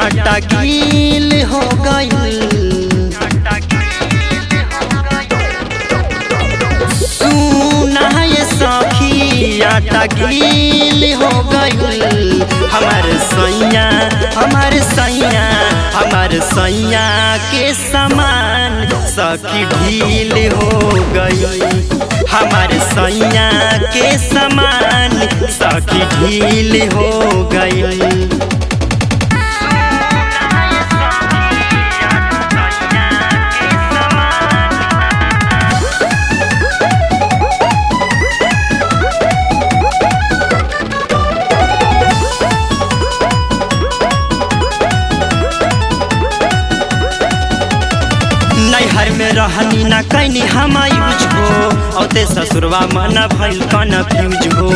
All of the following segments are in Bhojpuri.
आटा गील हो गई। सुना ये सखी आटा गील हो गई। हमारे सैया के समान सखी ढील हो गई। हमारे सैया के समान सखी ढील हो गई। नैहर में रहनी ना कैनी हम यूज हो औते ससुरवा मन भइल कन्फ्यूज हो।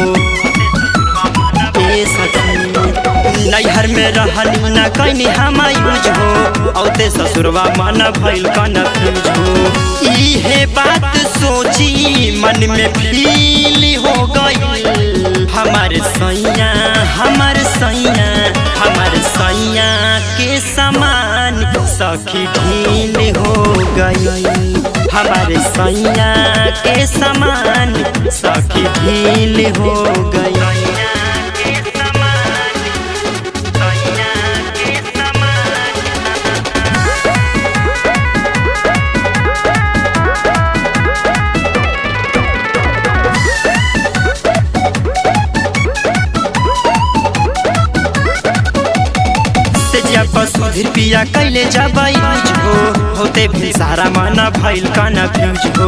नैहर में रहनी ना कैनी हम यूज हो औते ससुरवा मन भइल कन्फ्यूज हो। इहे बात सोची मन में फील हो गई। हमारे सैया के समान सखी ढील हो गई। हमारे सैया के समान सखी ढील हो गई। सुधीर पिया कैले जबाई हो होते भी सारा माना भइल कन्फ्यूज हो।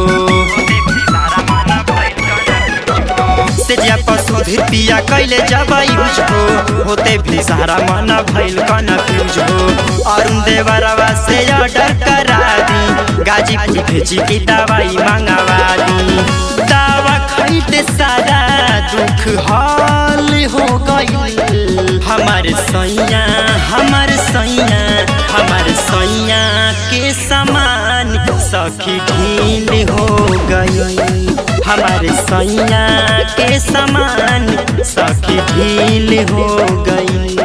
सुधीर पिया कैले जबाई हो होते भी सारा माना भइल कन्फ्यूज हो। अरुण देवरवा से ऑर्डर करा दी गाजीपुर भेजी की दवाई मंगवा दी। दवा खरीदे सारा दुख हाल हो गई। हमारे सैया के समान सखी ढील हो गई। हमारे सैया के समान सखी ढील हो गई।